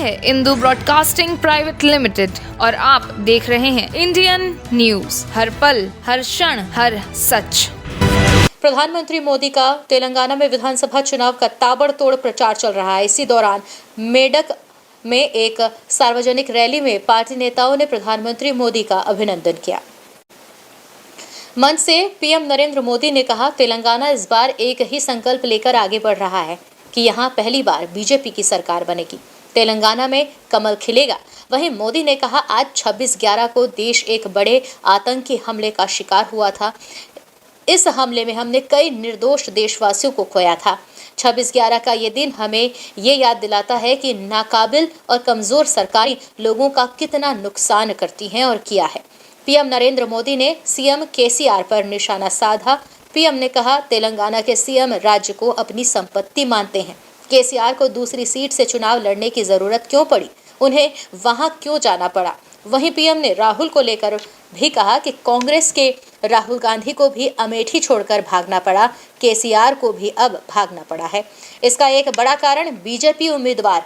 है Indu broadcasting private limited और आप देख रहे हैं इंडियन न्यूज, हर पल, हर क्षण, हर सच। प्रधानमंत्री मोदी का तेलंगाना में विधानसभा चुनाव का ताबड़तोड़ प्रचार चल रहा है। इसी दौरान मेडक में एक सार्वजनिक रैली में पार्टी नेताओं ने प्रधानमंत्री मोदी का अभिनंदन किया। मंच से पीएम नरेंद्र मोदी ने कहा, तेलंगाना इस बार एक ही संकल्प लेकर आगे बढ़ रहा है कि यहां पहली बार बीजेपी की सरकार बनेगी, तेलंगाना में कमल खिलेगा। वहीं मोदी ने कहा, आज 26/11 को देश एक बड़े आतंकी हमले का शिकार हुआ था। इस हमले में हमने कई निर्दोष देशवासियों को खोया था। 26/11 का ये दिन हमें ये याद दिलाता है कि नाकाबिल और कमजोर सरकारी लोगों का कितना नुकसान करती हैं और किया है। पीएम नरेंद्र मोदी ने सीएम केसीआर पर निशाना साधा। पीएम ने कहा, तेलंगाना के सीएम राज्य को अपनी संपत्ति मानते हैं। केसीआर को दूसरी सीट से चुनाव लड़ने की जरूरत क्यों पड़ी, उन्हें वहां क्यों जाना पड़ा। वहीं पीएम ने राहुल को लेकर भी कहा कि कांग्रेस के राहुल गांधी को भी अमेठी छोड़कर भागना पड़ा, केसीआर को भी अब भागना पड़ा है। इसका एक बड़ा कारण बीजेपी उम्मीदवार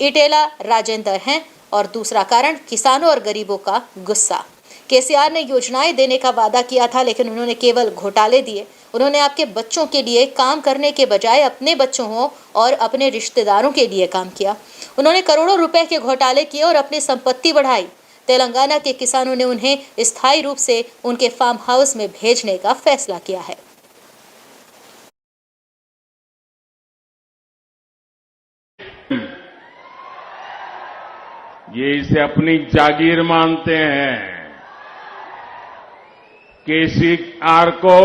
इटेला राजेंद्र हैं और दूसरा कारण किसानों और गरीबों का गुस्सा। केसीआर ने योजनाएं देने का वादा किया था, लेकिन उन्होंने केवल घोटाले दिए। उन्होंने आपके बच्चों के लिए काम करने के बजाय अपने बच्चों हो और अपने रिश्तेदारों के लिए काम किया। उन्होंने करोड़ों रुपए के घोटाले किए और अपनी संपत्ति बढ़ाई। तेलंगाना के किसानों ने उन्हें स्थायी रूप से उनके फार्म हाउस में भेजने का फैसला किया है। ये इसे अपनी जागीर मानते हैं। केसीआर को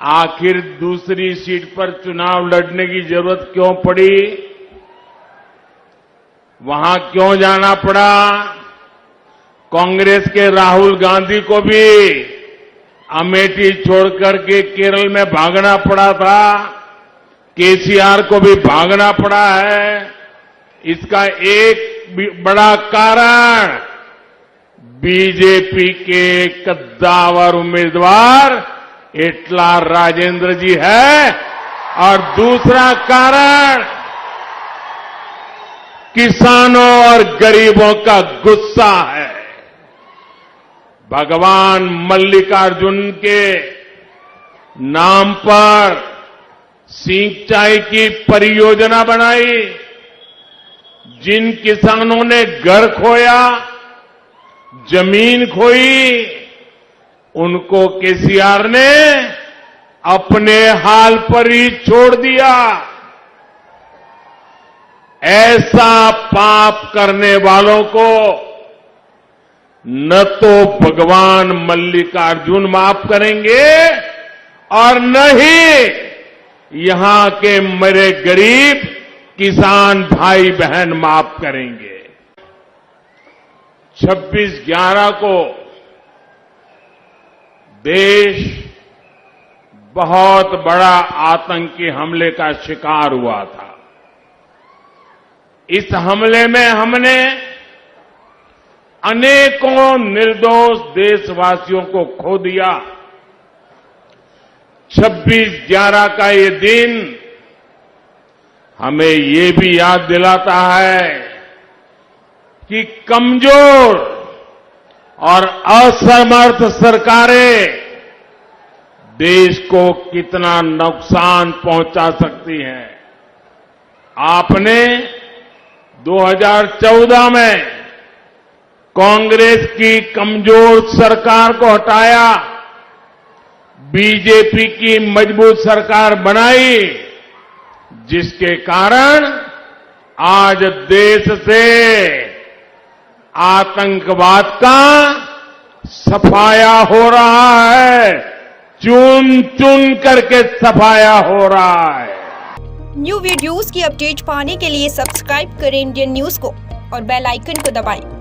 आखिर दूसरी सीट पर चुनाव लड़ने की जरूरत क्यों पड़ी, वहां क्यों जाना पड़ा। कांग्रेस के राहुल गांधी को भी अमेठी छोड़कर के केरल में भागना पड़ा था, केसीआर को भी भागना पड़ा है। इसका एक बड़ा कारण बीजेपी के कद्दावर उम्मीदवार इटेला राजेंद्र जी है और दूसरा कारण किसानों और गरीबों का गुस्सा है। भगवान मल्लिकार्जुन के नाम पर सिंचाई की परियोजना बनाई। जिन किसानों ने घर खोया, जमीन खोई, उनको केसीआर ने अपने हाल पर ही छोड़ दिया। ऐसा पाप करने वालों को न तो भगवान मल्लिकार्जुन माफ करेंगे और न ही यहां के मेरे गरीब किसान भाई बहन माफ करेंगे। 26/11 को देश बहुत बड़ा आतंकी हमले का शिकार हुआ था। इस हमले में हमने अनेकों निर्दोष देशवासियों को खो दिया। 26/11 का ये दिन हमें ये भी याद दिलाता है कि कमजोर और असमर्थ सरकारें देश को कितना नुकसान पहुंचा सकती हैं। आपने 2014 में कांग्रेस की कमजोर सरकार को हटाया, बीजेपी की मजबूत सरकार बनाई, जिसके कारण आज देश से आतंकवाद का सफाया हो रहा है, चुन चुन करके सफाया हो रहा है। न्यू वीडियोस की अपडेट पाने के लिए सब्सक्राइब करें इंडियन न्यूज को और बेल आइकन को दबाएं।